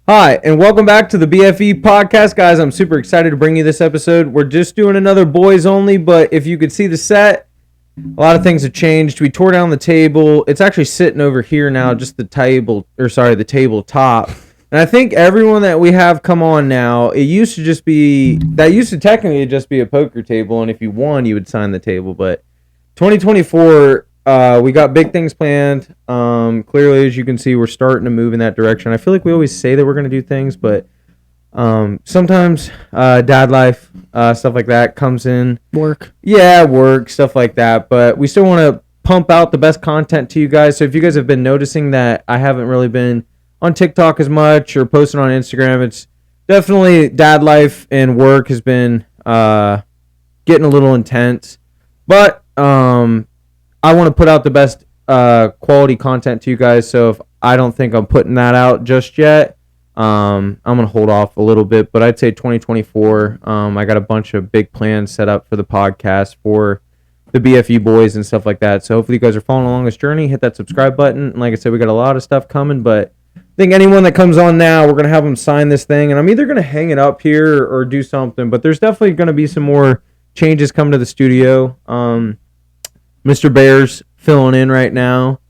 Hi, and welcome back to the BFE podcast, guys. I'm super excited to bring you this episode. We're just doing another boys only, but if you could see the set, a lot of things have changed. We tore down the table. It's actually sitting over here now, just the tabletop. And I think everyone that we have come on now, that used to technically just be a poker table, and if you won, you would sign the table. But 2024, we got big things planned. Clearly, as you can see, we're starting to move in that direction. I feel like we always say that we're going to do things, but sometimes dad life, stuff like that comes in. Work, Stuff like that. But we still want to pump out the best content to you guys. So if you guys have been noticing that I haven't really been on TikTok as much or posting on Instagram, it's definitely dad life and work has been getting a little intense. But I want to put out the best quality content to you guys. So if I don't think I'm putting that out just yet, I'm going to hold off a little bit. But I'd say 2024, I got a bunch of big plans set up for the podcast for the BFE boys and stuff like that. So hopefully you guys are following along this journey. Hit that subscribe button. And like I said, we got a lot of stuff coming. But I think anyone that comes on now, we're going to have them sign this thing. And I'm either going to hang it up here or do something. But there's definitely going to be some more changes coming to the studio. Mr. Bear's filling in right now,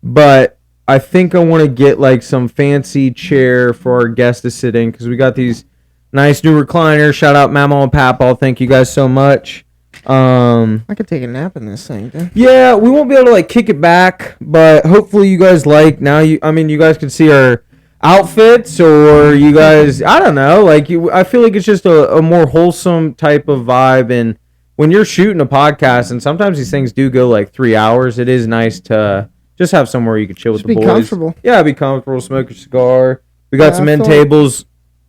but I think I want to get like some fancy chair for our guests to sit in because we got these nice new recliners. Shout out Mama and Papa. Thank you guys so much. I could take a nap in this thing, dude. Yeah, we won't be able to like kick it back, but hopefully you guys like now. You guys can see our outfits, or you guys, I don't know, like I feel like it's just a more wholesome type of vibe. And when you're shooting a podcast, and sometimes these things do go like 3 hours, it is nice to just have somewhere you can chill with the boys. Be comfortable. Yeah, be comfortable, smoke a cigar. We got some end tables.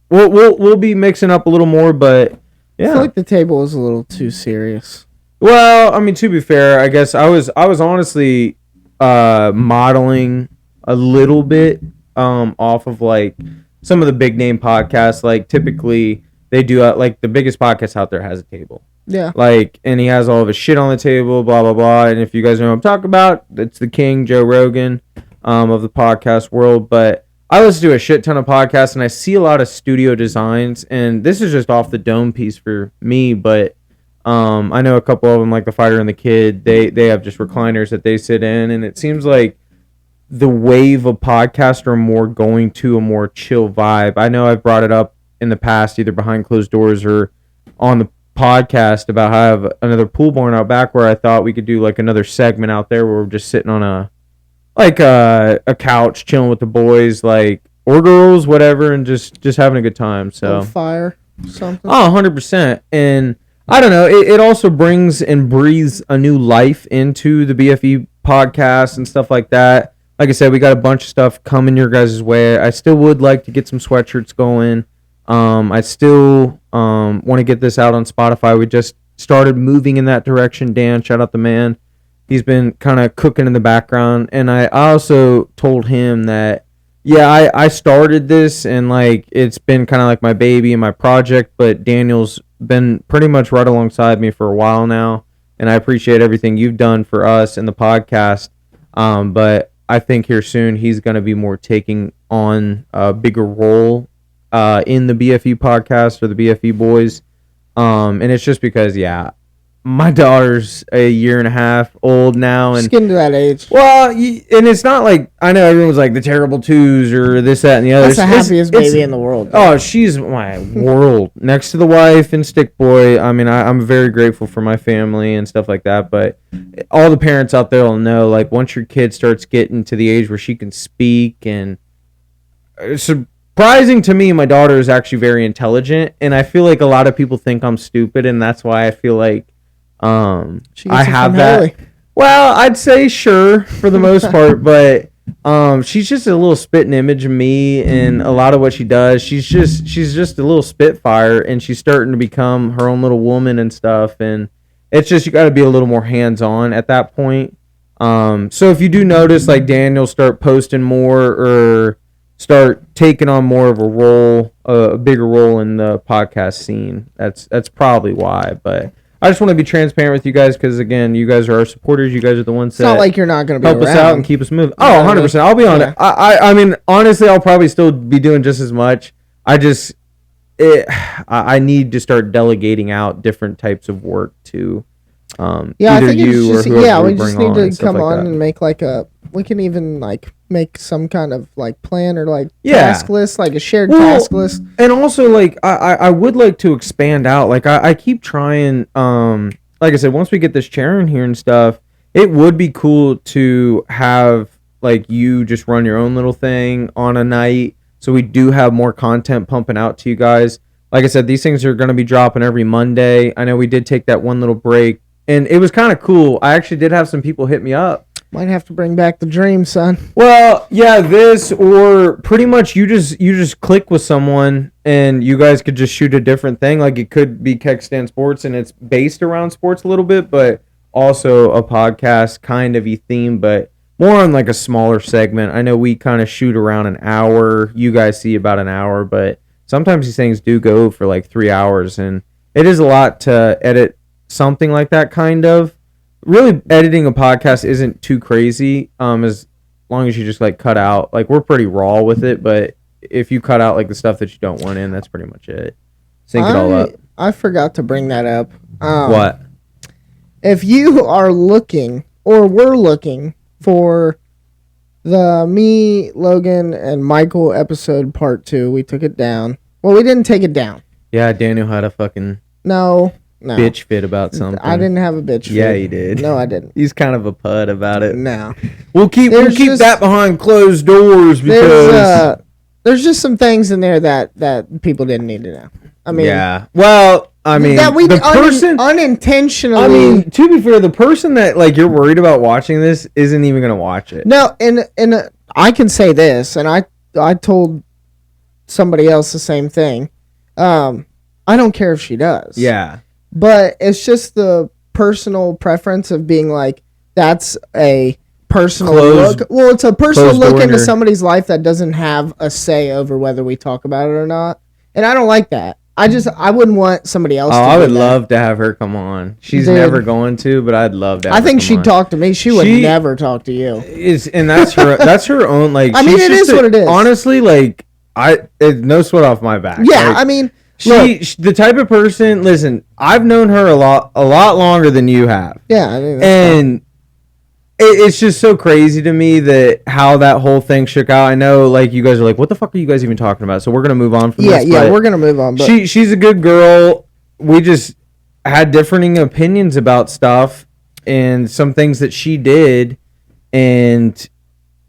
We'll be mixing up a little more, but yeah. I feel like the table is a little too serious. Well, I mean, to be fair, I guess I was honestly modeling a little bit off of like some of the big name podcasts. Like typically they do like the biggest podcast out there has a table. Yeah. Like, and he has all of his shit on the table, blah, blah, blah. And if you guys know what I'm talking about, it's the king, Joe Rogan, of the podcast world. But I listen to a shit ton of podcasts, and I see a lot of studio designs. And this is just off the dome piece for me, but I know a couple of them, like The Fighter and the Kid, they have just recliners that they sit in. And it seems like the wave of podcasts are more going to a more chill vibe. I know I've brought it up in the past, either behind closed doors or on the podcast, about how I have another pool barn out back where I thought we could do like another segment out there where we're just sitting on a couch chilling with the boys, like, or girls, whatever, and just having a good time. So fire something. Oh, 100%. And I don't know, it also brings and breathes a new life into the BFE podcast and stuff like that. Like I said, we got a bunch of stuff coming your guys' way. I still would like to get some sweatshirts going. I still want to get this out on Spotify. We just started moving in that direction. Dan, shout out the man. He's been kind of cooking in the background. And I also told him that, yeah, I started this and like it's been kind of like my baby and my project, but Daniel's been pretty much right alongside me for a while now. And I appreciate everything you've done for us in the podcast. But I think here soon he's going to be more taking on a bigger role in the BFE podcast or the BFE boys. And it's just because, yeah, my daughter's a year and a half old now. And just getting to that age. Well, and it's not like, I know everyone's like the terrible twos or this, that, and the other. That's the happiest baby in the world. Though. Oh, she's my world. Next to the wife and Stick Boy. I mean, I'm very grateful for my family and stuff like that. But all the parents out there will know, like, once your kid starts getting to the age where she can speak, and surprising to me, my daughter is actually very intelligent, and I feel like a lot of people think I'm stupid, and that's why I feel like I have that. Well, I'd say sure for the most part, but she's just a little spitting image of me and a lot of what she does. She's just a little spitfire, and she's starting to become her own little woman and stuff. And it's just, you got to be a little more hands-on at that point. So if you do notice, like, Daniel start posting more or start taking on more of a role, a bigger role in the podcast scene, that's probably why. But I just want to be transparent with you guys because, again, you guys are our supporters. You guys are the ones It's that not like you're not going to be help us out and keep us moving. Oh, 100%. I'll be on it. I mean, honestly, I'll probably still be doing just as much. I need to start delegating out different types of work to I think you it's just, or whoever we just need to come on that. and make we can even like make some kind of like plan or like Yeah. task list, like a shared task list. And also, like, I would like to expand out. Like, I keep trying, like I said, once we get this chair in here and stuff, it would be cool to have, like, you just run your own little thing on a night. So we do have more content pumping out to you guys. Like I said, these things are going to be dropping every Monday. I know we did take that one little break, and it was kind of cool. I actually did have some people hit me up. Might have to bring back the dream, son. Well, yeah, this or pretty much you just click with someone and you guys could just shoot a different thing. Like it could be Kickstand Sports and it's based around sports a little bit, but also a podcast kind of theme, but more on like a smaller segment. I know we kind of shoot around an hour. You guys see about an hour, but sometimes these things do go for like 3 hours, and it is a lot to edit something like that kind of. Really, editing a podcast isn't too crazy, as long as you just like cut out. Like we're pretty raw with it, but if you cut out like the stuff that you don't want in, that's pretty much it. Sync it all up. I forgot to bring that up. What? If you are looking or were looking for the me, Logan, and Michael episode part 2, we took it down. Well, we didn't take it down. Yeah, Daniel had a fucking no bitch fit about something. I didn't have a bitch fit. Yeah, you did. No, I didn't. He's kind of a pud about it. No. We'll keep that behind closed doors because there's just some things in there that people didn't need to know. I mean, yeah. Well, I mean, that we the person unintentionally. I mean, to be fair, the person that like you're worried about watching this isn't even gonna watch it. No, and I can say this, and I told somebody else the same thing. I don't care if she does. Yeah. But it's just the personal preference of being like, that's a personal look. Well, it's a personal look into somebody's life that doesn't have a say over whether we talk about it or not. And I don't like that. I wouldn't want somebody else to do I would that. love to have her come on. She's never going to, but I'd love to have I think her she'd talk to me. She would never talk to you. And that's her own, like, I mean, it is what it is. Honestly, like, it's no sweat off my back. Yeah, like, I mean, she the type of person. Listen, I've known her a lot longer than you have. Yeah, I mean, and it's just so crazy to me that how that whole thing shook out. I know, like, you guys are like, what the fuck are you guys even talking about? So we're gonna move on from this. Yeah, we're gonna move on. But she's a good girl. We just had differing opinions about stuff and some things that she did, and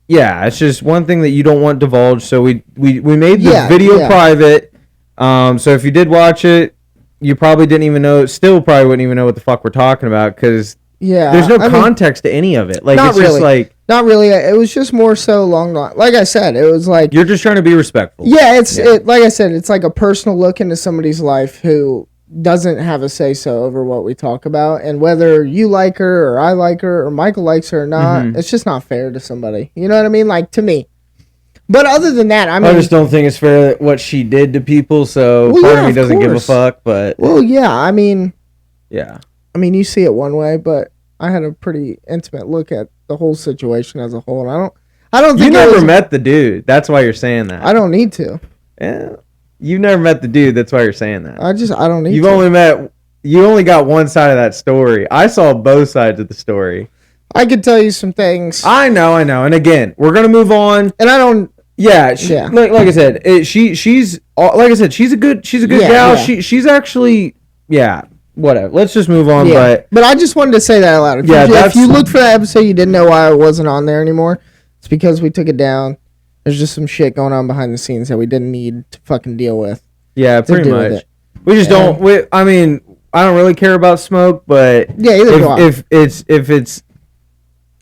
yeah, it's just one thing that you don't want divulged. So we made the video private. So if you did watch it, you probably didn't even know. Still, probably wouldn't even know what the fuck we're talking about because there's no context to any of it. Like not it's really. just like not really. It was just more so like I said, it was like you're just trying to be respectful. Yeah, like I said, it's like a personal look into somebody's life who doesn't have a say so over what we talk about, and whether you like her or I like her or Michael likes her or not, it's just not fair to somebody. You know what I mean? Like to me. But other than that, I mean, I just don't think it's fair what she did to people. So part of me doesn't give a fuck. But I mean, yeah, I mean, you see it one way, but I had a pretty intimate look at the whole situation as a whole, and I don't think you never met the dude. That's why you're saying that. I don't need to. Yeah, you've never met the dude. That's why you're saying that. I don't need. You only got one side of that story. I saw both sides of the story. I could tell you some things. I know. And again, we're gonna move on. And I don't. Yeah, like I said, she's like I said, she's a good gal. Yeah. She's actually whatever. Let's just move on. Yeah. But I just wanted to say that out loud. If you looked for that episode, you didn't know why I wasn't on there anymore. It's because we took it down. There's just some shit going on behind the scenes that we didn't need to fucking deal with. Yeah, pretty much. We just don't. I mean, I don't really care about smoke, but if it's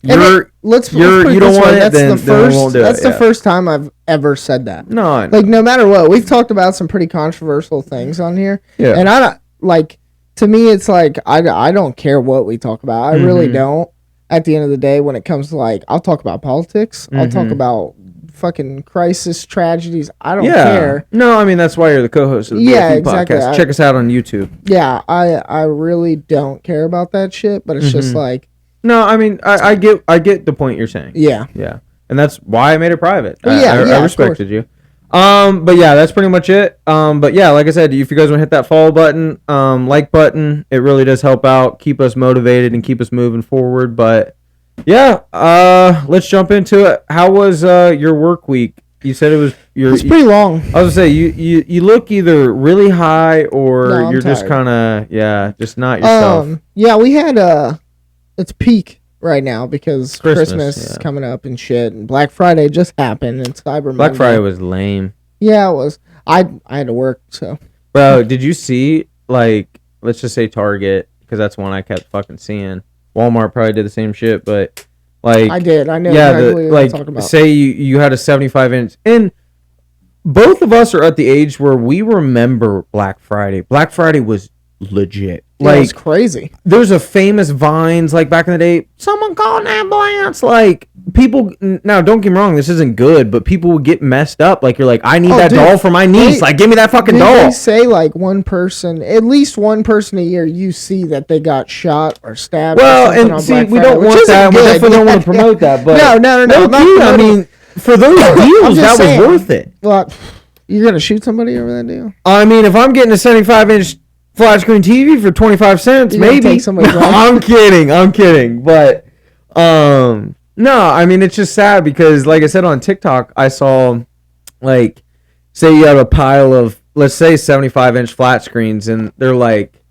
you don't want it, then we won't do it. That's the first time I've ever said that. No, like no matter what, we've talked about some pretty controversial things on here. Yeah, and I don't like. To me, it's like I don't care what we talk about. I really don't. At the end of the day, when it comes to like, I'll talk about politics. I'll talk about fucking crisis, tragedies. I don't care. No, I mean, that's why you're the co-host of the BFE exactly. podcast. Check us out on YouTube. Yeah, I really don't care about that shit, but it's just like... No, I mean, I get the point you're saying. Yeah. Yeah. And that's why I made it private. I respected you. But yeah, that's pretty much it. But yeah, like I said, if you guys want to hit that follow button, like button, it really does help out, keep us motivated and keep us moving forward. But yeah, let's jump into it. How was your work week? You said it was It's pretty long. I was gonna say you look either really high or No, you're just kind of just not yourself. Yeah, we had it's peak right now because Christmas is yeah. coming up and shit, and Black Friday just happened and Cyber Black Monday. Friday was lame. Yeah, it was. I had to work, so. Bro, did you see, like, let's just say Target, because that's one I kept fucking seeing. Walmart probably did the same shit, but like I did. I know exactly what you're talking about. Say you had a 75-inch, and both of us are at the age where we remember Black Friday. Black Friday was legit. Yeah, like, it's crazy. There's a famous Vines, like back in the day, someone called an ambulance. Like, people, now don't get me wrong, this isn't good, but people would get messed up. Like, you're like, I need that doll for my niece. Like, give me that fucking doll. They say, like, at least one person a year, you see that they got shot or stabbed. Well, and see, we don't want that. We definitely don't want to promote that. But no. I mean, for those deals, that was worth it. Well, you're going to shoot somebody over that deal? I mean, if I'm getting a 75-inch flat screen TV for 25 cents, maybe. I'm kidding. But no, I mean, it's just sad because, like I said, on TikTok, I saw, like, say you have a pile of, let's say, 75-inch flat screens, and they're like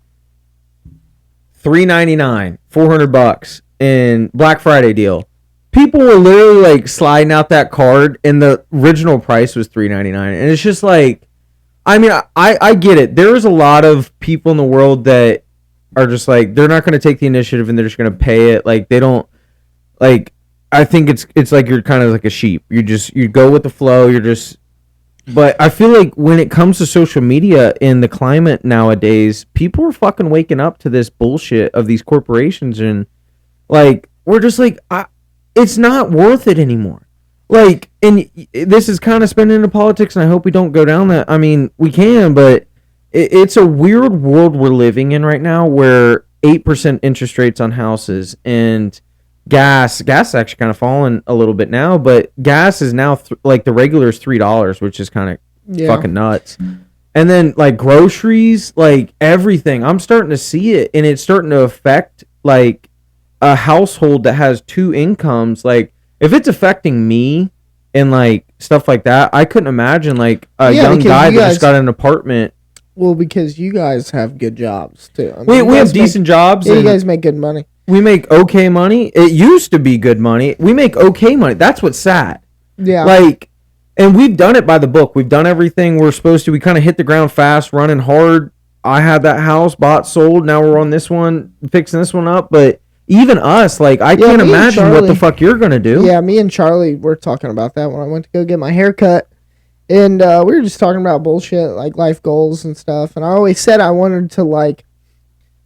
$399, $400 in Black Friday deal. People were literally like sliding out that card, and the original price was $399, and it's just like, I mean, I get it. There's a lot of people in the world that are just like, they're not going to take the initiative and they're just going to pay it. Like, they don't, like, I think it's like you're kind of like a sheep. You go with the flow. But I feel like when it comes to social media in the climate nowadays, people are fucking waking up to this bullshit of these corporations, and like, we're just like, it's not worth it anymore. Like, and this is kind of spinning into politics, and I hope we don't go down that. I mean, we can, but it's a weird world we're living in right now where 8% interest rates on houses, and gas actually kind of fallen a little bit now, but gas is now like the regular is $3, which is kind of fucking nuts. And then like groceries, like everything, I'm starting to see it, and it's starting to affect like a household that has two incomes. Like, if it's affecting me and like stuff like that, I couldn't imagine like a young guy that just got an apartment. Well, because you guys have good jobs too. I mean, we have decent jobs. Yeah, you guys make good money. We make okay money. It used to be good money. We make okay money. That's what's sad. Yeah. Like, and we've done it by the book. We've done everything we're supposed to. We kind of hit the ground fast, running hard. I had that house bought, sold. Now we're on this one, fixing this one up. But even us, like, I can't imagine what the fuck you're going to do. Yeah, me and Charlie were talking about that when I went to go get my hair cut. And we were just talking about bullshit, like life goals and stuff. And I always said I wanted to, like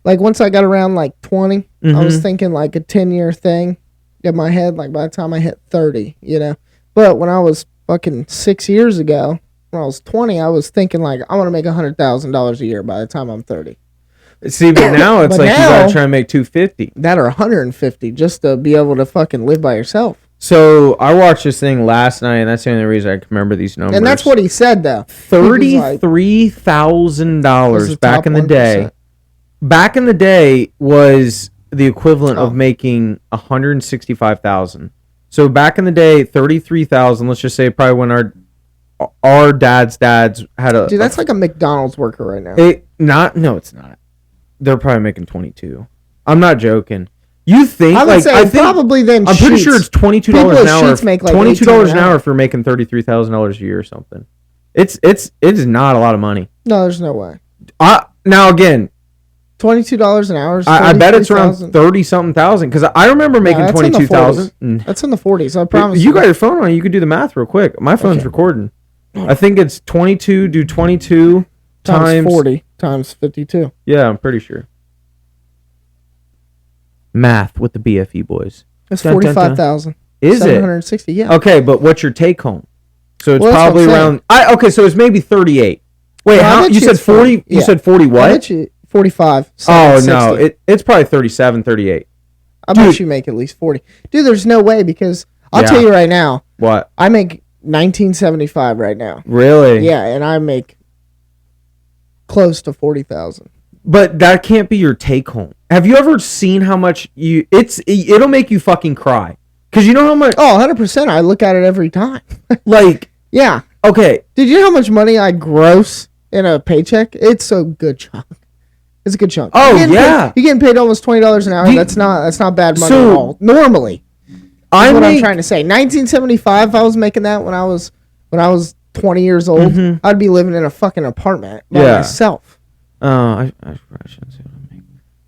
once I got around, like, 20, I was thinking, like, a 10-year thing in my head, like, by the time I hit 30, you know. But when I was fucking 6 years ago, when I was 20, I was thinking, like, I want to make $100,000 a year by the time I'm 30. See, but now it's like you gotta try and make $250. That or $150 just to be able to fucking live by yourself. So I watched this thing last night, and that's the only reason I can remember these numbers. And that's what he said, though. $33,000 back in the day. 1%. Back in the day was the equivalent of making $165,000. So back in the day, $33,000. Let's just say probably when our dads had a. Dude, that's like a McDonald's worker right now. No, it's not. They're probably making 22. I'm not joking. You think? I would say probably then. I'm pretty sure it's $22 an hour. Make like $22 an hour for making $33,000 a year or something. It is not a lot of money. No, there's no way. Now again, $22 an hour. I bet it's around 30-something thousand because I remember making 22,000. That's in the 40s. I promise. You got your phone on. You could do the math real quick. My phone's recording. I think it's 22. Do 22 times 40 times 52. Yeah, I'm pretty sure. Math with the BFE boys. That's 45,000. Is it? 760. Yeah. Okay, but what's your take home? So it's probably around. Okay, so it's maybe 38. Wait, No, I how bet you you said it's 40. 40? You Yeah. said 40 I what? bet you 45. Oh 60. no, it's probably 37, 38. I bet you make at least 40. Dude, there's no way because I'll tell you right now. What? I make $19.75 right now. Really? Yeah, and I make close to 40,000. But that can't be your take home. Have you ever seen how much it'll make you fucking cry. Cuz you know how much Oh, 100%. I look at it every time. like Yeah. okay, Did you know how much money I gross in a paycheck? It's a good chunk. It's a good chunk. Oh, You're yeah. you're getting paid almost $20 an hour. That's not bad money at all. Normally. That's what I'm trying to say. 1975, if I was making that when I was 20 years old, I'd be living in a fucking apartment by myself. Oh, I shouldn't say what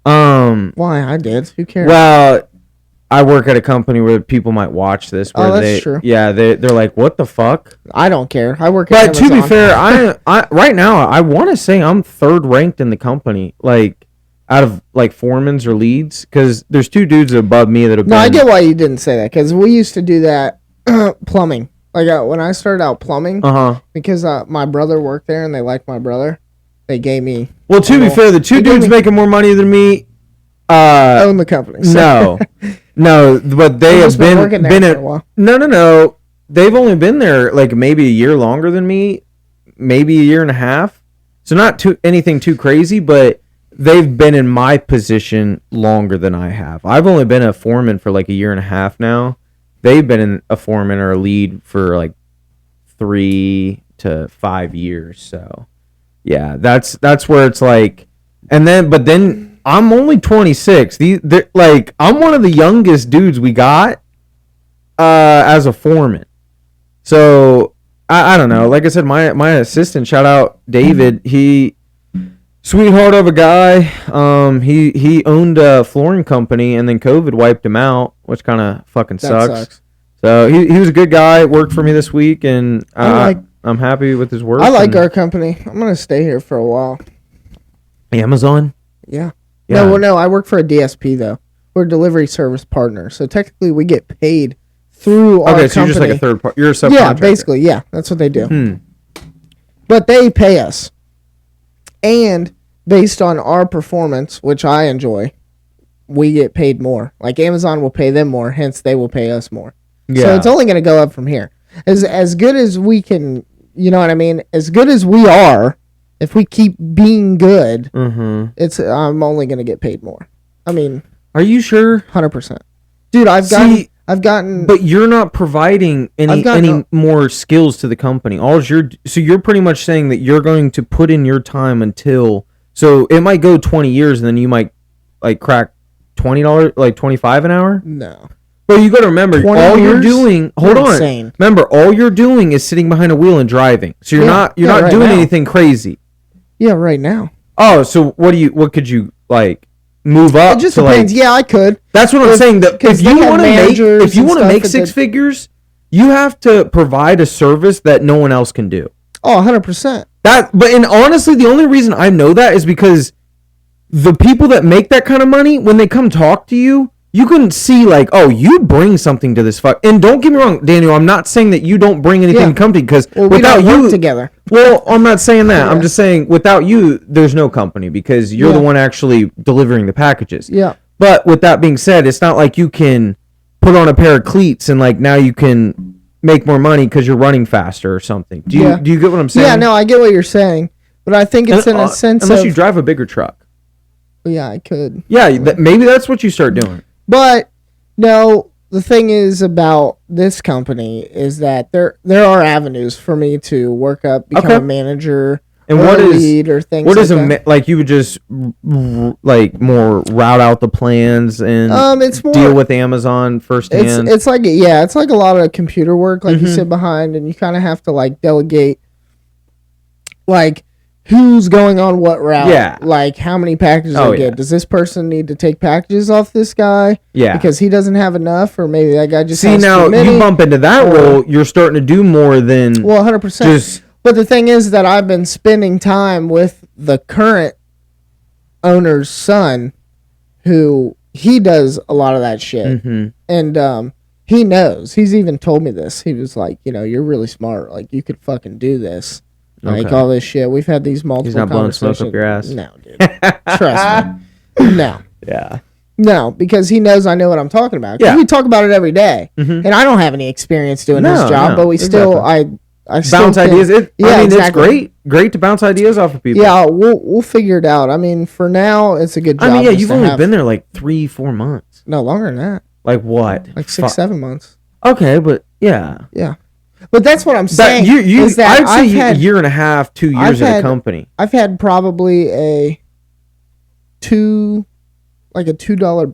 I make. Why? I did. Who cares? Well, I work at a company where people might watch this. Where that's true. Yeah, they're like, what the fuck? I don't care. I work at Amazon. But to be fair, I right now, I want to say I'm third ranked in the company, like out of like foremans or leads, because there's two dudes above me that have been. No, I get why you didn't say that, because we used to do that plumbing. Like when I started out plumbing, because my brother worked there and they liked my brother, they gave me. Well, to be fair, the two dudes making more money than me own the company. So. No, but they have been for a while. No. They've only been there like maybe a year longer than me, maybe a year and a half. So not anything too crazy, but they've been in my position longer than I have. I've only been a foreman for like a year and a half now. They've been a foreman or a lead for like 3 to 5 years. So yeah, that's where it's like, but then I'm only 26. Like I'm one of the youngest dudes we got as a foreman. So I don't know. Like I said, my assistant, shout out David. He sweetheart of a guy. He owned a flooring company and then COVID wiped him out, which kind of fucking sucks. So he was a good guy. Worked for me this week, and I'm happy with his work. I like our company. I'm gonna stay here for a while. Amazon. Yeah. No, I work for a DSP though. We're a delivery service partner, so technically we get paid through our company. Okay, so you're just like a third part. You're a subcontractor. Yeah, basically, yeah, that's what they do. But they pay us, and based on our performance, which I enjoy, we get paid more. Like Amazon will pay them more, hence they will pay us more. Yeah. So it's only going to go up from here. As good as we can, you know what I mean? As good as we are. If we keep being good, I'm only gonna get paid more. I mean, are you sure? 100%, dude. I've gotten. But you're not providing any more skills to the company. So you're pretty much saying that you're going to put in your time until. So it might go 20 years, and then you might like crack $20, like $25 an hour. No. But you got to remember, all you're doing. Hold on. Insane. Remember, all you're doing is sitting behind a wheel and driving. So you're not doing anything crazy. Yeah, right now. Oh, so what could you like move up? It just depends. Yeah, I could. That's what I'm saying. That if you want to make six figures, you have to provide a service that no one else can do. Oh, 100%. And honestly, the only reason I know that is because the people that make that kind of money, when they come talk to you, you can see like, oh, you bring something to this fuck. And don't get me wrong, Daniel, I'm not saying that you don't bring anything to the company, because without you together. Well, I'm not saying that. I'm just saying without you, there's no company, because you're the one actually delivering the packages. Yeah. But with that being said, it's not like you can put on a pair of cleats and like now you can make more money because you're running faster or something. Do you get what I'm saying? Yeah, no, I get what you're saying, but I think it's in a sense unless you drive a bigger truck. Yeah, I could. Yeah, maybe that's what you start doing. But no, the thing is about this company is that there are avenues for me to work up, become a manager, and or a lead, or things. What is like you would just like more route out the plans and it's more, deal with Amazon firsthand. It's like it's like a lot of computer work. Like you sit behind and you kind of have to like delegate, like who's going on what route. Yeah. Like how many packages they get. Does this person need to take packages off this guy? Yeah. Because he doesn't have enough, or maybe that guy just has now you bump into that role, you're starting to do more than 100%. But the thing is that I've been spending time with the current owner's son, who he does a lot of that shit. And he knows. He's even told me this. He was like, you're really smart. Like, you could fucking do this. Like, all this shit. We've had these multiple conversations. He's not blowing smoke up your ass? No, dude. Trust me. No. Yeah. No, because he knows I know what I'm talking about. Yeah. We talk about it every day. And I don't have any experience doing this job, but we still, I bounce ideas. It's great to bounce ideas off of people. Yeah, we'll figure it out. I mean, for now, it's a good job. You've only been there like 3-4 months. No, longer than that. Like what? Like 6-7 months. Okay, but yeah. But that's what I'm saying. I'd say a year and a half, 2 years in a company. I've had probably a $2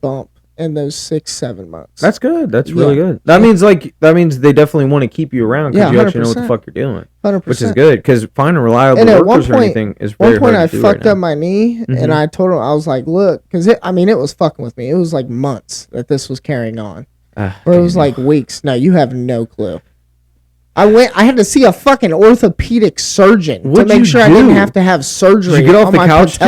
bump in those 6-7 months. That's good. That's really good. That means they definitely want to keep you around because you actually know what the fuck you're doing. 100%. Which is good because finding reliable workers or anything is very hard to do. At one point, I fucked up my knee, and I told him, I was like, look, because it was fucking with me. It was like months that this was carrying on. Or it was like weeks. No, you have no clue. I had to see a fucking orthopedic surgeon to make sure I didn't have to have surgery. Did you get off the couch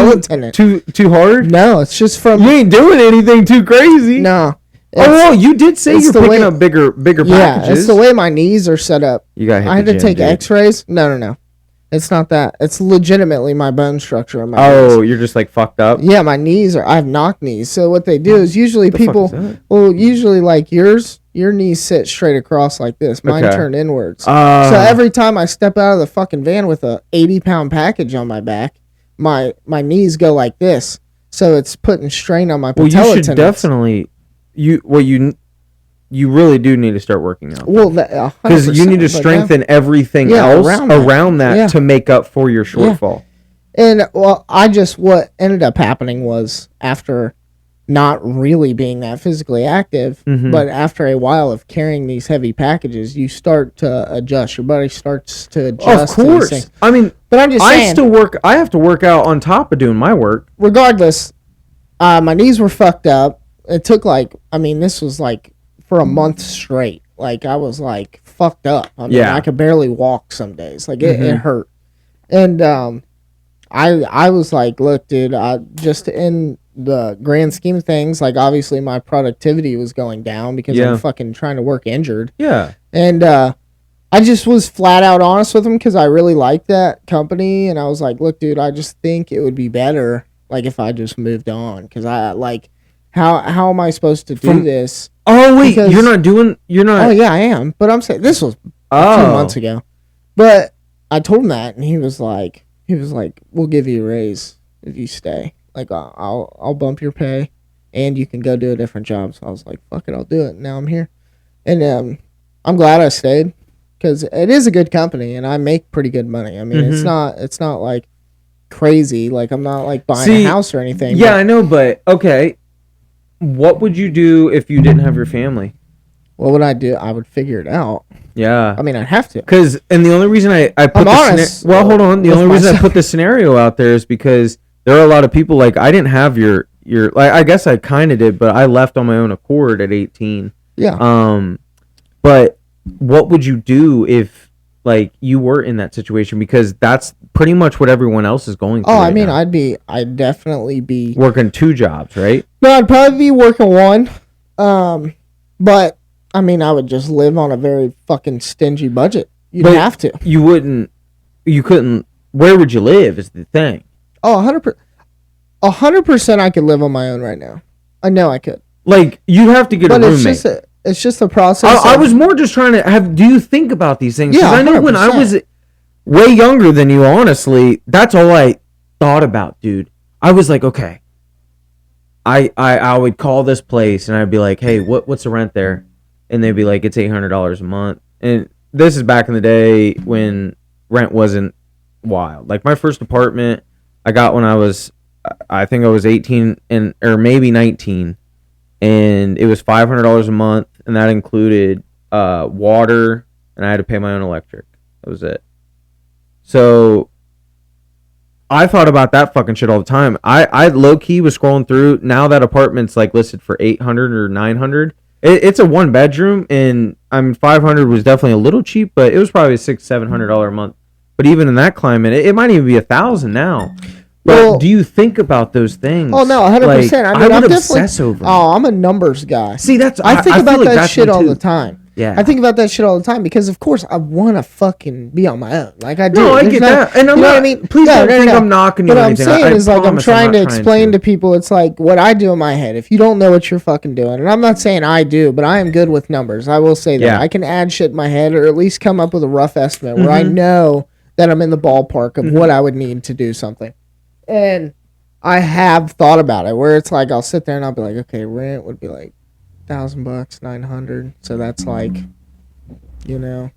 too hard? No, it's just from... You ain't doing anything too crazy. No. You did say you're picking up bigger packages. Yeah, it's the way my knees are set up. You got I had to take x-rays. No. It's not that. It's legitimately my bone structure in my knees. You're just like fucked up? Yeah, my knees I have knock knees. So what they do is usually usually like your knees sit straight across like this. Mine turn inwards. So every time I step out of the fucking van with a 80-pound package on my back, my knees go like this. So it's putting strain on my patella tendons. You should definitely... You really do need to start working out. Well, because you need to strengthen everything else around that to make up for your shortfall. And what ended up happening was after not really being that physically active, but after a while of carrying these heavy packages, you start to adjust. Your body starts to adjust. Of course. I mean, but I'm just saying, I have to work out on top of doing my work. Regardless, my knees were fucked up. It took this was like for a month straight. Like I was like fucked up. I mean, I could barely walk some days. Like it hurt. And I was like, look, dude, just in the grand scheme of things, like obviously my productivity was going down because I'm fucking trying to work injured. Yeah. And I just was flat out honest with him because I really liked that company. And I was like, look, dude, I just think it would be better like if I just moved on because I like how am I supposed to do this? Oh wait, you're not. Oh yeah, I am. But I'm saying this was 2 months ago. But I told him that, and he was like, we'll give you a raise if you stay. Like I'll bump your pay, and you can go do a different job. So I was like, fuck it, I'll do it. Now I'm here, and I'm glad I stayed because it is a good company, and I make pretty good money. I mean, it's not like crazy. Like I'm not like buying a house or anything. Yeah, I know, but okay. What would you do if you didn't have your family? What would I do? I would figure it out. Yeah. I mean, I'd have to. And the only reason I put hold on. The only reason I put the scenario out there is because there are a lot of people like I didn't have your like I guess I kind of did, but I left on my own accord at 18. Yeah. But what would you do if like you were in that situation? Because that's pretty much what everyone else is going through. Oh, I mean, I'd definitely be working 2 jobs, right? No, I'd probably be working 1. But I mean, I would just live on a very fucking stingy budget. You'd have to. You couldn't. Where would you live is the thing. Oh, 100%. 100% I could live on my own right now. I know I could. Like, you'd have to get a roommate. It's just a process. I was more just trying to do you think about these things? Yeah, I know 100%. when I was way younger than you, honestly, that's all I thought about, dude. I was like, okay. I would call this place and I'd be like, hey, what's the rent there? And they'd be like, it's $800 a month. And this is back in the day when rent wasn't wild. Like my first apartment I got when I was 18 or maybe 19, and it was $500 a month, and that included water, and I had to pay my own electric. That was it. So I thought about that fucking shit all the time. I low-key was scrolling through. Now that apartment's like listed for $800 or $900. It's a 1-bedroom, and I mean $500 was definitely a little cheap, but it was probably $600-700 a month. But even in that climate, it might even be $1,000 now. But do you think about those things? Oh no, 100%. Like, I mean, I would obsess over. Oh, I'm a numbers guy. See, I think about that shit all the time. Yeah, I think about that shit all the time because, of course, I want to fucking be on my own. Like I do. No, I get that, and I'm not. I mean, please don't think I'm knocking you. What I'm saying is, like, I'm trying to explain to people. It's like what I do in my head. If you don't know what you're fucking doing, and I'm not saying I do, but I am good with numbers. I will say that I can add shit in my head, or at least come up with a rough estimate where I know that I'm in the ballpark of what I would need to do something. And I have thought about it where it's like I'll sit there and I'll be like, okay, rent would be like $1,000, 900. So that's like, you know,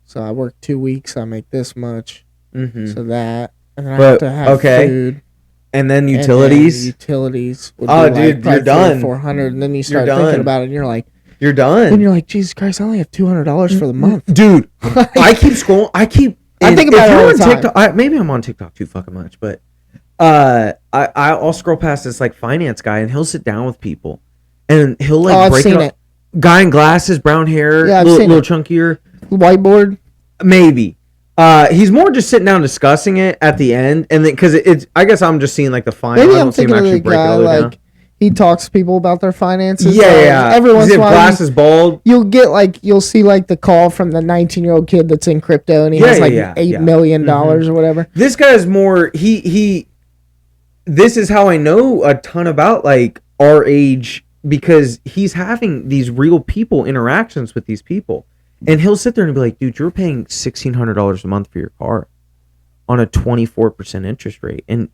so I work 2 weeks, I make this much. So that, and then I have to have food. And then utilities. Utilities. Would be dude, you're done. 400, and then you start thinking about it, and you're like, you're done. And you're like, Jesus Christ, I only have $200 for the month, dude. I keep scrolling. I think about it all the time. TikTok, maybe I'm on TikTok too fucking much, but I'll scroll past this like finance guy, and he'll sit down with people, and he'll like break it up. Guy in glasses, brown hair, little chunkier, whiteboard, maybe. He's more just sitting down discussing it at the end, and then because it's, I guess I'm just seeing like the final. Maybe I'm thinking of the guy like he talks to people about their finances. Yeah. Every once in a while, glasses, bald. You'll see like the call from the 19-year-old kid that's in crypto, and he has like $8 million or whatever. This guy is more he. This is how I know a ton about like our age, because he's having these real people interactions with these people. And he'll sit there and be like, dude, you're paying $1,600 a month for your car on a 24% interest rate. And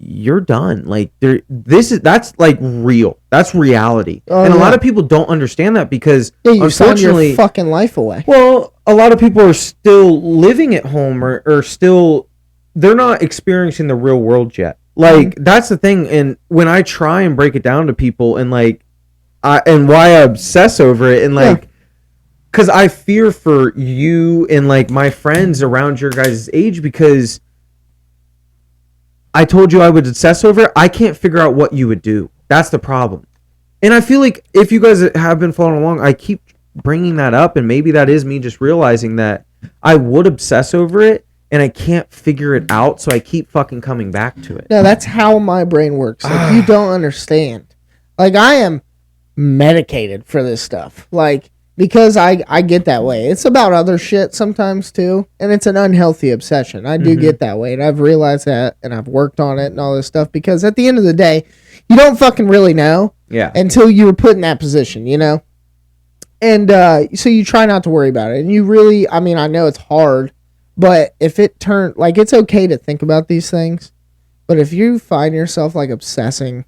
you're done. Like that's like real. That's reality. And a lot of people don't understand that because you unfortunately your fucking life away. Well, a lot of people are still living at home or still, they're not experiencing the real world yet. Like that's the thing. And when I try and break it down to people and like, and why I obsess over it and like, because I fear for you and like my friends around your guys' age, because I told you I would obsess over it. I can't figure out what you would do. That's the problem. And I feel like if you guys have been following along, I keep bringing that up, and maybe that is me just realizing that I would obsess over it and I can't figure it out, so I keep fucking coming back to it. No, that's how my brain works. Like, you don't understand. Like, I am medicated for this stuff. Like, because I get that way. It's about other shit sometimes too, and it's an unhealthy obsession. I do get that way, and I've realized that, and I've worked on it and all this stuff, because at the end of the day, you don't fucking really know until you were put in that position, you know? And so you try not to worry about it, and you really, I mean, I know it's hard, but if it turned, like, it's okay to think about these things, but if you find yourself, like, obsessing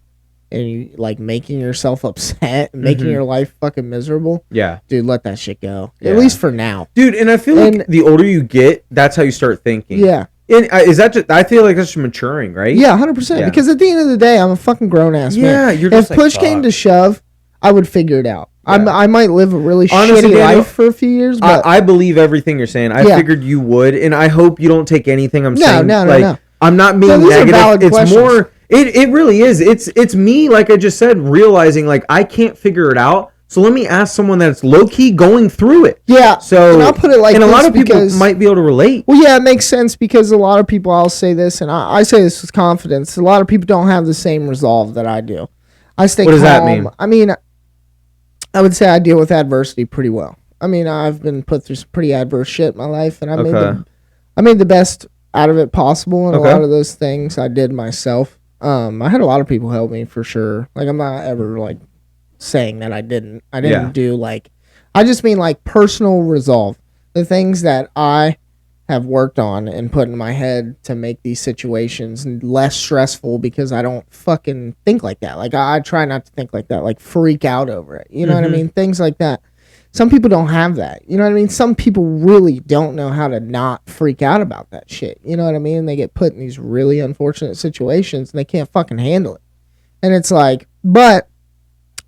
and you like making yourself upset and making your life fucking miserable, dude, let that shit go. At least for now, dude. And I feel like the older you get, that's how you start thinking. And is that just, I feel like that's just maturing, right? 100%. Because at the end of the day, I'm a fucking grown ass man. You're just if push came to shove, I would figure it out. I might live a really shitty life for a few years, but I believe everything you're saying. I figured you would, and I hope you don't take anything I'm saying. No. I'm not being negative. It's more. It really is. It's me, like I just said, realizing like I can't figure it out. So let me ask someone that's low key going through it. Yeah. So and I'll put it like, and a lot of people might be able to relate. Well, yeah, it makes sense, because a lot of people, I'll say this, and I say this with confidence, a lot of people don't have the same resolve that I do. I stay calm. What does that mean? I mean, I would say I deal with adversity pretty well. I mean, I've been put through some pretty adverse shit in my life, and I made the best out of it possible, and a lot of those things I did myself. I had a lot of people help me for sure. Like, I'm not ever like saying that I didn't do like, I just mean like personal resolve, the things that I have worked on and put in my head to make these situations less stressful, because I don't fucking think like that. Like, I try not to think like that, like freak out over it. You know what I mean? Things like that. Some people don't have that. You know what I mean? Some people really don't know how to not freak out about that shit. You know what I mean? They get put in these really unfortunate situations and they can't fucking handle it. And it's like, but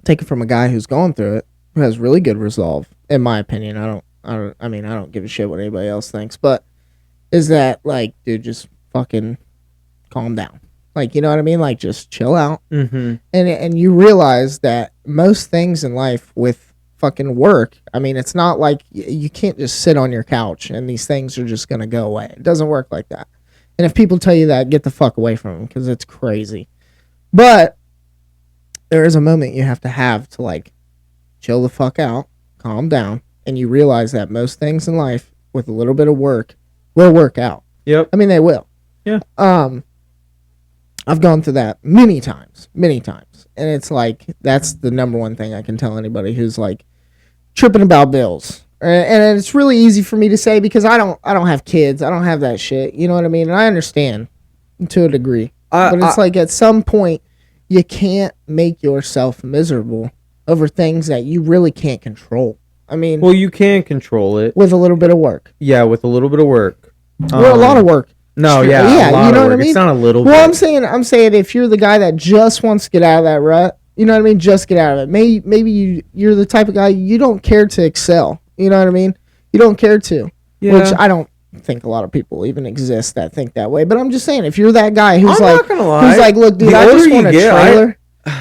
take it from a guy who's going through it, who has really good resolve, in my opinion. I don't give a shit what anybody else thinks, but is that like, dude, just fucking calm down. Like, you know what I mean? Like, just chill out. And you realize that most things in life with fucking work, I mean, it's not like you can't just sit on your couch and these things are just gonna go away. It doesn't work like that. And if people tell you that, get the fuck away from them because it's crazy. But there is a moment you have to like chill the fuck out, calm down, and you realize that most things in life with a little bit of work will work out. Yep. I mean, they will. Yeah. I've gone through that many times. And it's like, that's the number one thing I can tell anybody who's like tripping about bills. And it's really easy for me to say because I don't have kids. I don't have that shit. You know what I mean? And I understand to a degree. But it's like at some point, you can't make yourself miserable over things that you really can't control. I mean... Well, you can control it. With a little bit of work. Yeah, with a little bit of work. Well, a lot of work. No, yeah, a lot you know of work. What I mean? It's not a little bit. Well, I'm saying if you're the guy that just wants to get out of that rut, you know what I mean? Just get out of it. Maybe you're the type of guy you don't care to excel. You know what I mean? You don't care to. Yeah. Which I don't think a lot of people even exist that think that way. But I'm just saying, if you're that guy who's who's like, look, dude, I just want a trailer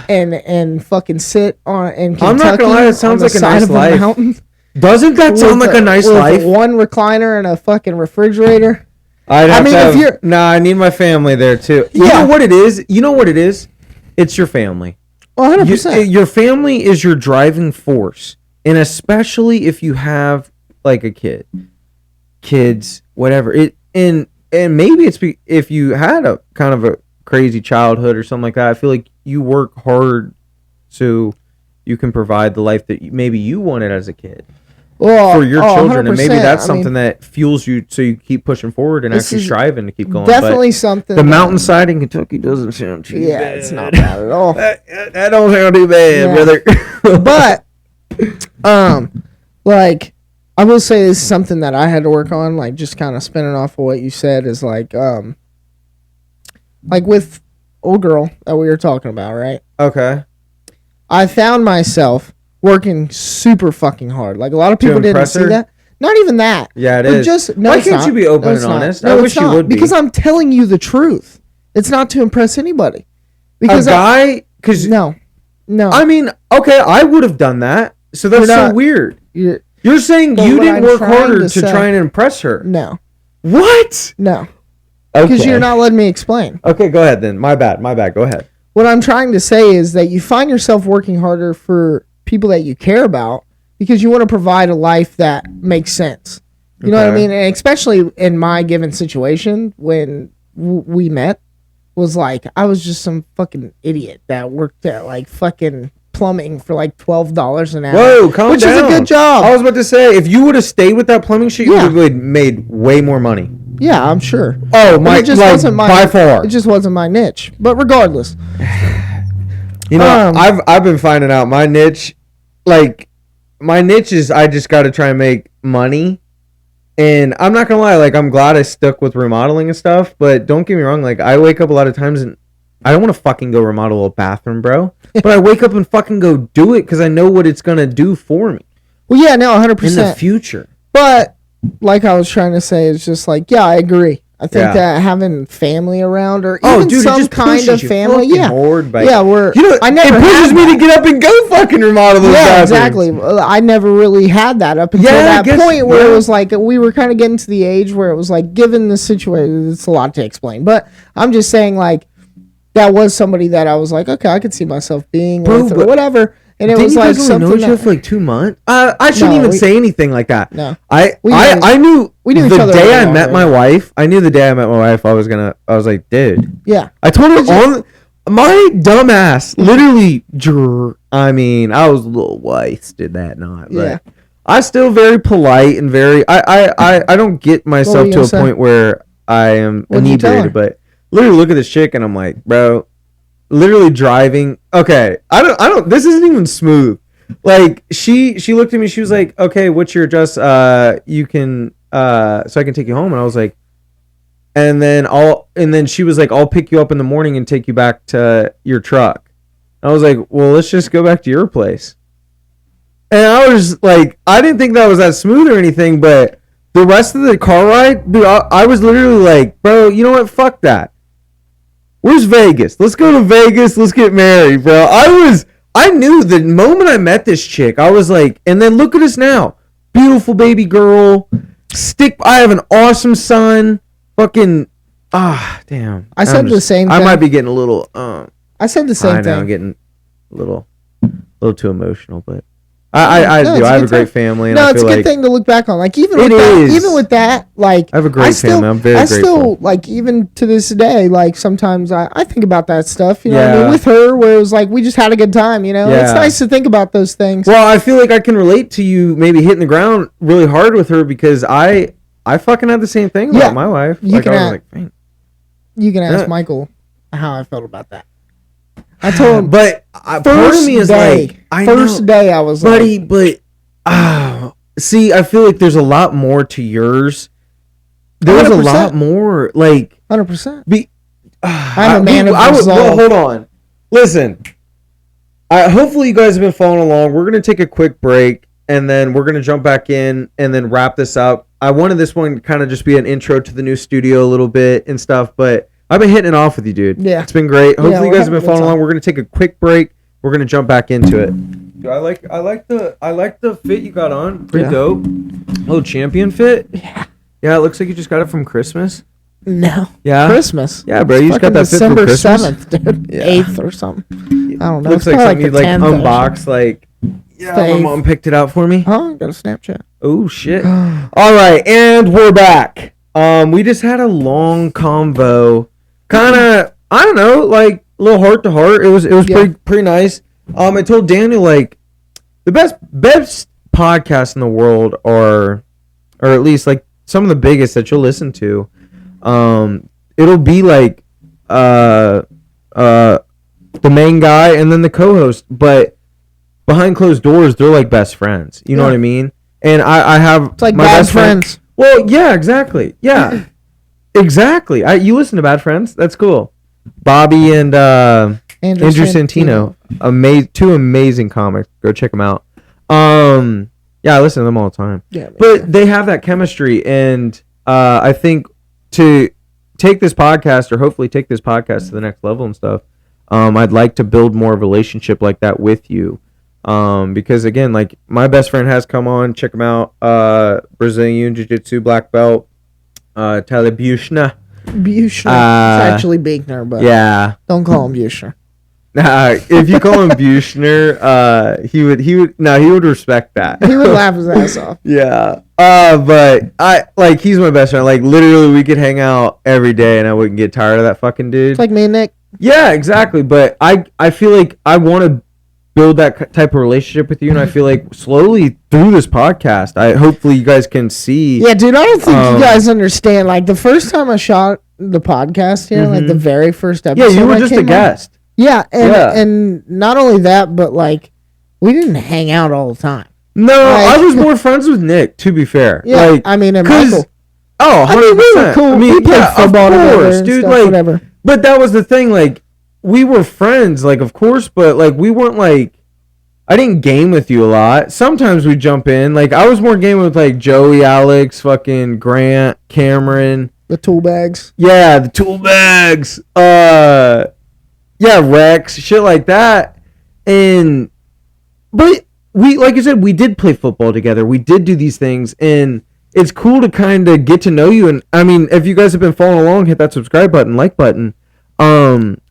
and fucking sit on in Kentucky. I'm not gonna lie, it sounds like a nice life. Doesn't that sound like a nice life? One recliner and a fucking refrigerator. I need my family there too. You know what it is? It's your family. 100%. Your family is your driving force. And especially if you have like a kids, whatever. And maybe it's if you had a kind of a crazy childhood or something like that, I feel like you work hard so you can provide the life that maybe you wanted as a kid. For your children, and maybe that's something that fuels you so you keep pushing forward and actually striving to keep going. Definitely something. The mountainside in Kentucky doesn't sound too bad. Yeah, it's not bad at all. That don't sound too bad, brother. But, like, I will say this is something that I had to work on, like, just kind of spinning off of what you said is, like with old girl that we were talking about, right? Okay. I found myself working super fucking hard. Like, a lot of people didn't see that. Not even that. Yeah, it is. Why can't you be open and honest? I wish you would be. Because I'm telling you the truth. It's not to impress anybody. Because no. I mean, okay, I would have done that. So that's so weird. You're saying you didn't work harder to try and impress her. No. What? No. Because you're not letting me explain. Okay, go ahead then. My bad. Go ahead. What I'm trying to say is that you find yourself working harder for people that you care about because you want to provide a life that makes sense. You know what I mean? And especially in my given situation when we met, was like, I was just some fucking idiot that worked at like fucking plumbing for like $12 an hour. Whoa, calm down. Which is a good job. I was about to say, if you would have stayed with that plumbing shit, you would have made way more money. Yeah, I'm sure. Oh, by far. It just wasn't my niche. But regardless. You know, I've been finding out my niche, like, my niche is I just got to try and make money. And I'm not going to lie, like, I'm glad I stuck with remodeling and stuff. But don't get me wrong, like, I wake up a lot of times and I don't want to fucking go remodel a bathroom, bro. But I wake up and fucking go do it because I know what it's going to do for me. Well, yeah, no, 100%. In the future. But, like I was trying to say, it's just like, yeah, I agree. I think that having family around or even some kind of family, we're. You know, it pushes me to get up and go fucking remodel those bathrooms. Exactly. I never really had that up until that point where it was like we were kind of getting to the age where it was like, given the situation, it's a lot to explain. But I'm just saying, like, that was somebody that I was like, okay, I could see myself being with or whatever. And it was like something know each other for like 2 months. I shouldn't even say anything like that. No, I knew the day I met my wife. I knew the day I met my wife. I was like, dude. Yeah. I told her on my dumb ass. Literally, I mean, I was a little wasted that night, but I still very polite and very. I don't get myself to a point where I am inebriated, but literally look at this chick and I'm like, bro. Literally driving. Okay, I don't. This isn't even smooth. Like she looked at me. She was like, "Okay, what's your address? You can so I can take you home." And I was like, and then she was like, "I'll pick you up in the morning and take you back to your truck." And I was like, "Well, let's just go back to your place." And I was like, I didn't think that was that smooth or anything, but the rest of the car ride, dude, I was literally like, "Bro, you know what? Fuck that. Where's Vegas? Let's go to Vegas. Let's get married, bro." I knew the moment I met this chick, I was like, and then look at us now. Beautiful baby girl. I have an awesome son. Fucking Damn. I said the same thing. I might be getting a little. I said the same thing. I'm getting a little too emotional, but I do. I have a great family. And no, I it's feel a good like thing to look back on. Like even with that, like I have a great family. I'm very grateful. I still like even to this day, like sometimes I think about that stuff. You know what I mean? With her, where it was like we just had a good time. You know, it's nice to think about those things. Well, I feel like I can relate to you maybe hitting the ground really hard with her because I fucking had the same thing about my wife. You can ask Michael how I felt about that. I told him, but part of me is like, first day I was buddy, but see, I feel like there's a lot more to yours. There's a lot more, like 100%. I'm a man of resolve. Well, hold on, listen. Hopefully, you guys have been following along. We're gonna take a quick break, and then we're gonna jump back in and then wrap this up. I wanted this one to kind of just be an intro to the new studio a little bit and stuff, but I've been hitting it off with you, dude. Yeah. It's been great. Hopefully you guys have been following along. We're going to take a quick break. We're going to jump back into it. Dude, I like the fit you got on. Pretty dope. Little champion fit. Yeah. Yeah, it looks like you just got it from Christmas. No. Yeah. Christmas. Yeah, bro. You just got that fit from Christmas. December 7th, dude. 8th or something. I don't know. Looks like something you'd like unbox like my mom picked it out for me. Oh, got a Snapchat. Oh shit. All right, and we're back. We just had a long convo. Kind of, I don't know, like a little heart to heart. It was pretty nice. I told Daniel like the best podcasts in the world are, or at least like some of the biggest that you'll listen to. It'll be like the main guy and then the co-host, but behind closed doors, they're like best friends. You know what I mean? And I have it's like my best friends. Well, yeah, exactly. Yeah. Exactly. You listen to Bad Friends? That's cool. Bobby and Andrew Santino. Two amazing comics. Go check them out. Yeah, I listen to them all the time. Yeah, but they have that chemistry, and I think to take this podcast, or hopefully take this podcast to the next level and stuff, I'd like to build more of a relationship like that with you. Because again, like my best friend has come on. Check him out. Brazilian Jiu-Jitsu black belt. Tyler Buchner. It's actually Buchner, but don't call him Buchner. If you call him Buchner, he would respect that. He would laugh his ass off. Yeah. But he's my best friend. Like literally, we could hang out every day, and I wouldn't get tired of that fucking dude. It's like me and Nick. Yeah, exactly. But I feel like I want to build that type of relationship with you, and I feel like slowly through this podcast, hopefully you guys can see. Yeah, dude, I don't think you guys understand. Like the first time I shot the podcast here, like the very first episode, you were just a guest. Yeah, and not only that, but like we didn't hang out all the time. No, I was more friends with Nick. To be fair, yeah, I mean, and Michael. Oh, 100%. We were cool. We played football together, dude. Stuff, whatever. But that was the thing, like. We were friends, like, of course, but, like, we weren't, like, I didn't game with you a lot. Sometimes we'd jump in. Like, I was more gaming with, like, Joey, Alex, fucking Grant, Cameron. The tool bags. Yeah, the tool bags. Yeah, Rex, shit like that. But we, like I said, we did play football together. We did do these things, and it's cool to kind of get to know you. And, I mean, if you guys have been following along, hit that subscribe button, like button.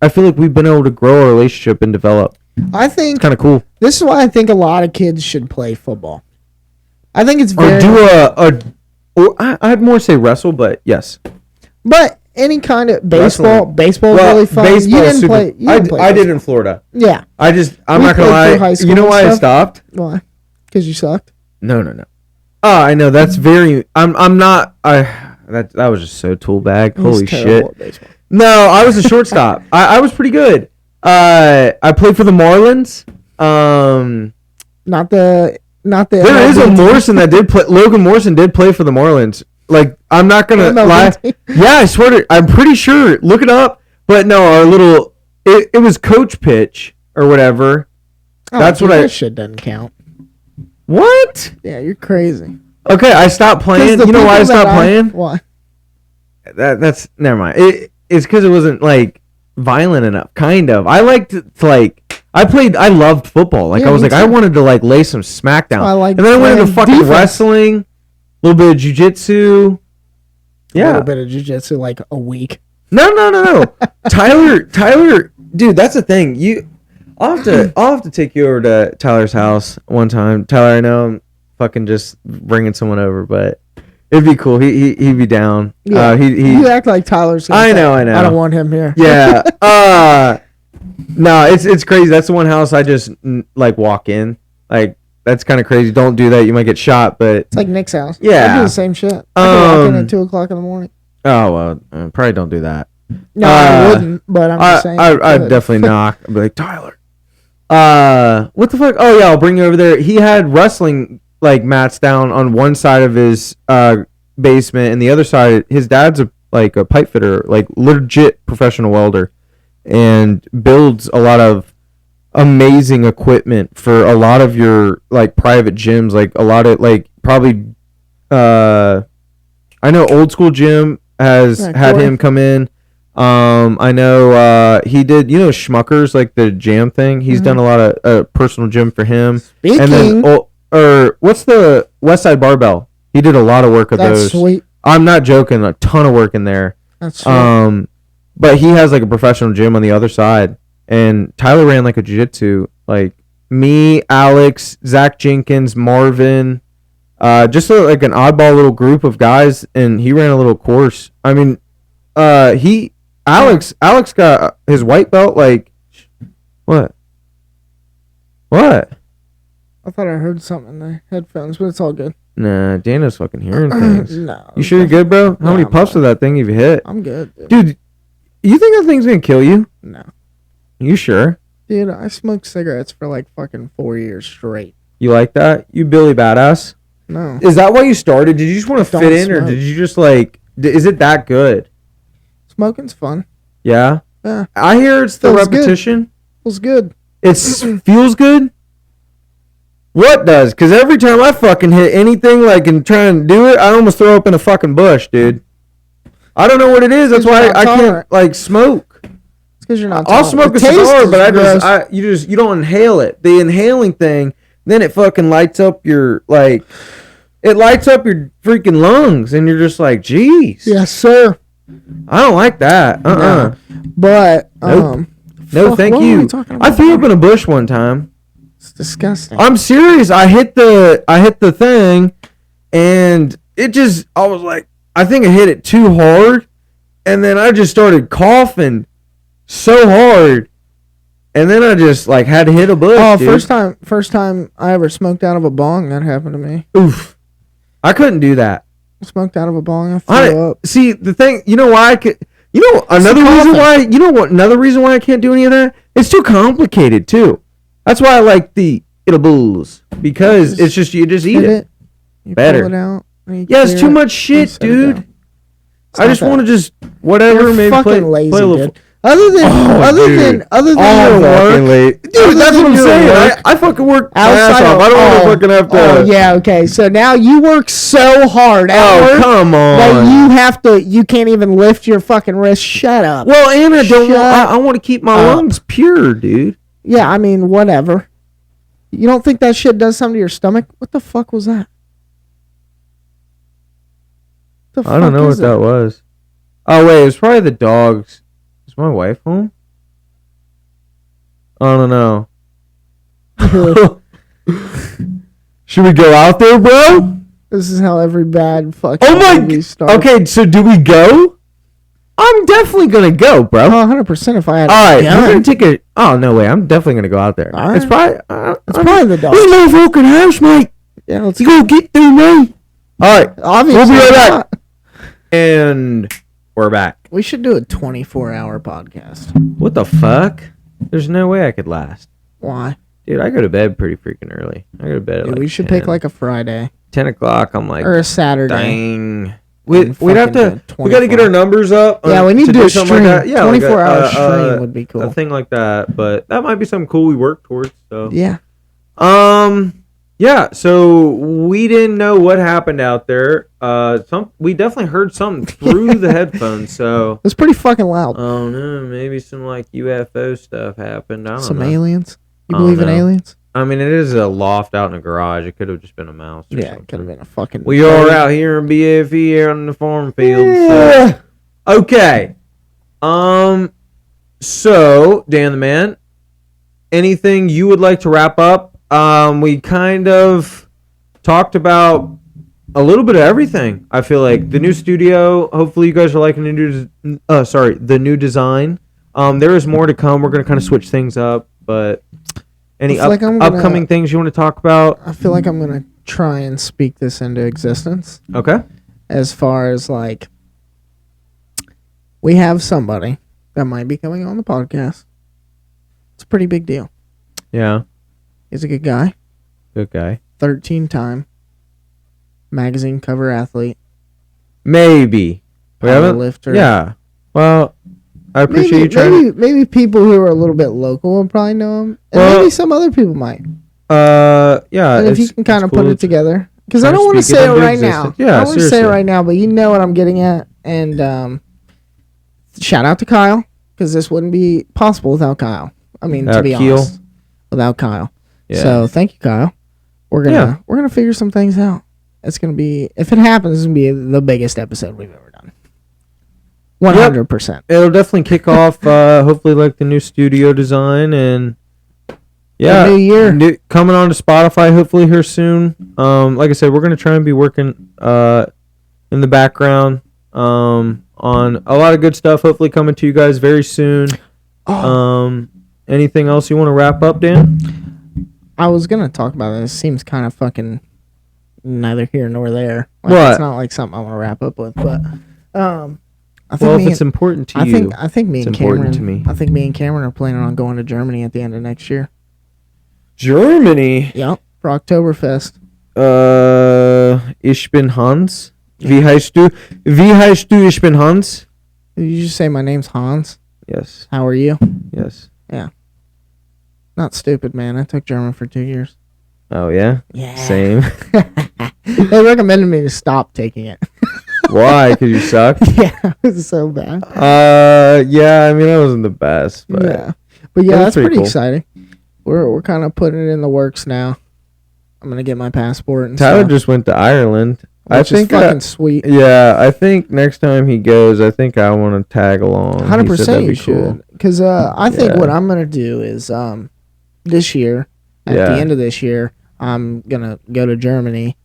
I feel like we've been able to grow our relationship and develop. I think it's kind of cool. This is why I think a lot of kids should play football. I think it's very... Or I'd more say wrestle, but yes. But any kind of baseball. Baseball is really fun. Baseball you didn't play. I did in Florida. Yeah. I'm not going to lie. You know why I stopped? Why? Because you sucked? No. Oh, I know. That's very... I'm not... That was just so tool bag. Holy shit. No, I was a shortstop. I was pretty good. I played for the Marlins. Not the. There is a Morrison that did play. Logan Morrison did play for the Marlins. Like, I'm not gonna lie. Yeah, I swear to. I'm pretty sure. Look it up. But no, our little. It was coach pitch or whatever. That's what that shit doesn't count. What? Yeah, you're crazy. Okay, I stopped playing. You know why I stopped playing? Why? That's never mind. It's because it wasn't like violent enough. Kind of. I liked to like. I loved football. Like I was like, I wanted to like lay some smackdown. And then I went into fucking wrestling, a little bit of jiu-jitsu. Yeah, a little bit of jiu-jitsu, like a week. No. Tyler, dude, that's the thing. I'll have to take you over to Tyler's house one time. Tyler, I know I'm fucking just bringing someone over, but it'd be cool. He'd be down. Yeah. You act like Tyler's. I know. I don't want him here. Yeah. No, it's crazy. That's the one house I just like walk in. Like that's kind of crazy. Don't do that. You might get shot. But it's like Nick's house. Yeah. I do the same shit. I go walk in at 2:00 in the morning. Oh well, probably don't do that. No, I wouldn't. But I'm just saying. I'd definitely knock. I'd be like, Tyler. What the fuck? Oh yeah, I'll bring you over there. He had wrestling like mats down on one side of his basement, and the other side, his dad's a pipe fitter, like legit professional welder, and builds a lot of amazing equipment for a lot of your like private gyms, like a lot of like probably. I know Old School Gym has had him come in. I know he did, Schmuckers, like the jam thing. He's done a lot of personal gym for him. Speaking. And then, what's the West Side Barbell? He did a lot of work of those. That's sweet. I'm not joking. A ton of work in there. That's sweet. But he has like a professional gym on the other side. And Tyler ran like a jiu-jitsu. Like me, Alex, Zach Jenkins, Marvin, just like an oddball little group of guys. And he ran a little course. I mean, Alex got his white belt. Like what? I thought I heard something in the headphones, but it's all good. Nah, Dana's fucking hearing things. No. You sure you're good, bro? How many puffs of that thing have you hit? I'm good, dude. You think that thing's gonna kill you? No. You sure? Dude, I smoked cigarettes for like fucking 4 years straight. You like that? You Billy Badass? No. Is that why you started? Did you just want to fit in, or did you just like? Is it that good? Smoking's fun. Yeah. Yeah. I hear it's the repetition. Good. Feels good. It feels good. What does? Because every time I fucking hit anything like and try and do it, I almost throw up in a fucking bush, dude. I don't know what it is. That's why I can't like smoke. It's because you're not. I'll smoke a cigar, but you don't inhale it. The inhaling thing, then it fucking lights up your like, it lights up your freaking lungs, and you're just like, geez. Yes, sir. I don't like that. No. But nope. No, thank you. I threw up in a bush one time. It's disgusting. I'm serious. I hit the thing, and it just. I was like, I think I hit it too hard, and then I just started coughing so hard, and then I just like had to hit a bush. Oh, dude. first time I ever smoked out of a bong. That happened to me. Oof. I couldn't do that. I smoked out of a bong. I threw up. See, the thing. You know why I could. Another reason why. You know what? Another reason why I can't do any of that. It's too complicated too. That's why I like the edibles, because it's just you just eat it. You better. Pull it out, yeah, it's too much shit, dude. I just want to just whatever. You're maybe fucking lazy, play a little. Dude. Other than your work, dude, that's what I'm saying. I fucking work my ass off. I don't want to fucking have to. Oh yeah, okay. So now you work so hard at work come on. that you can't even lift your fucking wrist. Shut up. Well, and I want to keep my lungs pure, dude. Yeah, I mean, whatever. You don't think that shit does something to your stomach? What the fuck was that? I don't know what that was. Oh wait, it was probably the dogs. Is my wife home? I don't know. Should we go out there, bro? This is how every bad fucking movie starts. Okay, so do we go? I'm definitely gonna go, bro. 100% if I had. All right, we're gonna take a. Oh no way! I'm definitely gonna go out there. All right. It's probably. It's probably the dogs. This motherfucking house, mate. Yeah, let's you gonna get through me. All right, obviously. We'll be right back. And we're back. We should do a 24-hour podcast. What the fuck? There's no way I could last. Why? Dude, I go to bed pretty freaking early. I go to bed at like we should 10. pick like a Friday. 10 o'clock, I'm like... Or a Saturday. Dang. We'd have to... We got to get our numbers up. Yeah, we need to do a stream. Like yeah, 24-hour stream would be cool. A thing like that. But that might be something cool we work towards. So yeah. Yeah, so we didn't know what happened out there. We definitely heard something through the headphones, so... It was pretty fucking loud. Oh, no, maybe some, like, UFO stuff happened. I don't know. Some aliens? You believe in aliens? I mean, it is a loft out in a garage. It could have just been a mouse or something. It could have been a fucking... We are out here in BFE here on the farm field. Yeah. So. Okay. So Dan the Man, anything you would like to wrap up? We kind of talked about a little bit of everything. I feel like the new studio. Hopefully, you guys are liking the new design. There is more to come. We're gonna kind of switch things up, but any upcoming things you want to talk about? I feel like I'm gonna try and speak this into existence. Okay. As far as like, we have somebody that might be coming on the podcast. It's a pretty big deal. Yeah. He's a good guy. Good guy. 13-time magazine cover athlete. Maybe. Powerlifter. Yeah. Well, I appreciate you trying. Maybe people who are a little bit local will probably know him, and maybe some other people might. Yeah. And if you can kind of put it together, because I don't want to say it right now. Yeah, I don't want to say it right now, but you know what I'm getting at. And shout out to Kyle, because this wouldn't be possible without Kyle. I mean, to be honest, without Kyle. Yeah. So thank you, Kyle. We're gonna figure some things out. It's gonna be, if it happens, it's gonna be the biggest episode we've ever done. 100%. It'll definitely kick off. Hopefully, like the new studio design and new year coming on to Spotify. Hopefully here soon. Like I said, we're gonna try and be working in the background on a lot of good stuff. Hopefully coming to you guys very soon. Anything else you want to wrap up, Dan? I was gonna talk about it. It seems kind of fucking neither here nor there. Like, what? It's not like something I want to wrap up with, but I think if it's important to you, I think me and Cameron. I think me and Cameron are planning on going to Germany at the end of next year. Germany. Yep, for Oktoberfest. Ich bin Hans. Wie heißt du? Ich bin Hans. Did you just say my name's Hans? Yes. How are you? Yes. Yeah. Not stupid, man. I took German for 2 years. Oh, yeah? Yeah. Same. They recommended me to stop taking it. Why? Because you suck? Yeah, it was so bad. Yeah, I mean, that wasn't the best. But yeah. But yeah, that's pretty cool. Exciting. We're kind of putting it in the works now. I'm going to get my passport and Tyler just went to Ireland. Which is fucking sweet. Yeah, I think next time he goes, I think I want to tag along. 100% you should. Because I think what I'm going to do is this year, at the end of this year, I'm going to go to Germany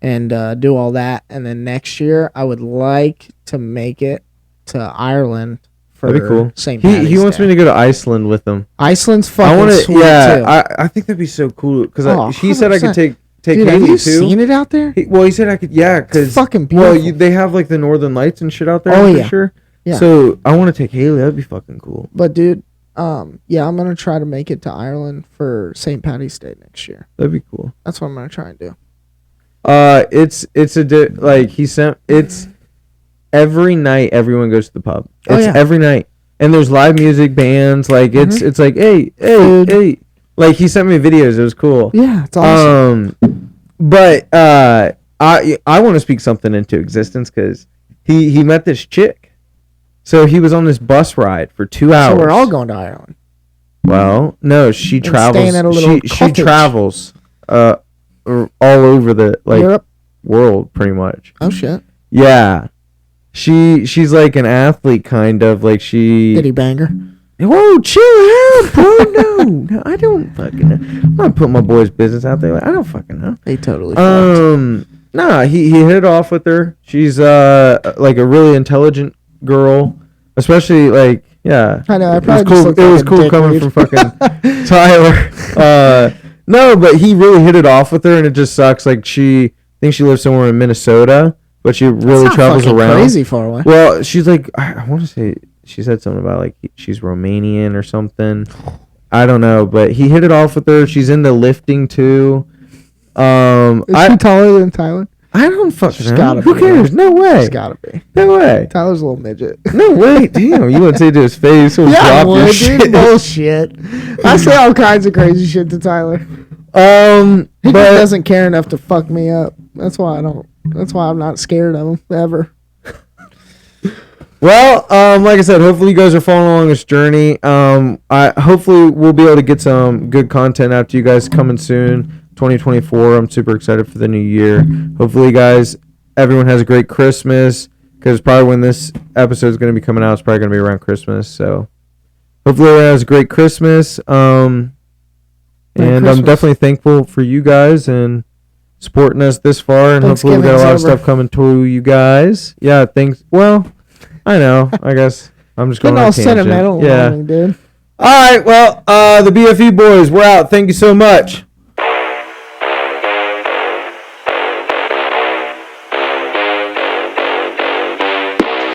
and do all that. And then next year, I would like to make it to Ireland for that'd be cool. St. Patty's He wants Day. me to go to Iceland with him. Iceland's fucking sweet, too. I think that'd be so cool. Because he said I could take Dude, Haley, have you too. seen it out there? He said I could, because fucking beautiful. Well, they have like the Northern Lights and shit out there. Oh, for sure. Yeah. So I want to take Haley. That'd be fucking cool. But dude, I'm gonna try to make it to Ireland for St. Patty's Day next year. That'd be cool. That's what I'm gonna try and do. It's every night everyone goes to the pub. It's yeah. every night, and there's live music bands. Like it's like hey. Like he sent me videos. It was cool. Yeah, it's awesome. But I want to speak something into existence because he met this chick. So he was on this bus ride for 2 hours. So we're all going to Ireland. Well, no, she travels. Staying at a little she travels all over the Europe world, pretty much. Oh shit. Yeah, she's like an athlete, kind of like she. Did he bang her? Whoa, chill out, bro. No, I don't fucking know. I'm not putting my boy's business out there. Like, I don't fucking know. They totally. Nah, he hit it off with her. She's like a really intelligent girl, especially like yeah. I know. It was cool coming from fucking Tyler. No, but he really hit it off with her, and it just sucks. Like she thinks she lives somewhere in Minnesota, but she really travels around. Crazy far away. Well, she's like I want to say. She said something about like she's Romanian or something. I don't know, but he hit it off with her. She's into lifting too. Is she taller than Tyler? I don't fucking know. Gotta Who be, cares? No way. She's gotta be. No way. Tyler's a little midget. No way. Damn, you wouldn't say to his face. He'll Yeah, drop your shit. dude. Bullshit. I say all kinds of crazy shit to Tyler. He just doesn't care enough to fuck me up. That's why I'm not scared of him ever. Well, like I said, hopefully you guys are following along this journey. Hopefully we'll be able to get some good content out to you guys coming soon, 2024. I'm super excited for the new year. Hopefully, guys, everyone has a great Christmas. because probably when this episode is going to be coming out, it's probably going to be around Christmas. So hopefully everyone has a great Christmas. And I'm definitely thankful for you guys and supporting us this far. And hopefully we got a lot of stuff coming to you guys. Yeah, thanks. Well, I know. I guess I'm just going on a tangent. Sentimental. Yeah. Morning, dude. All right. Well, the BFE boys, we're out. Thank you so much.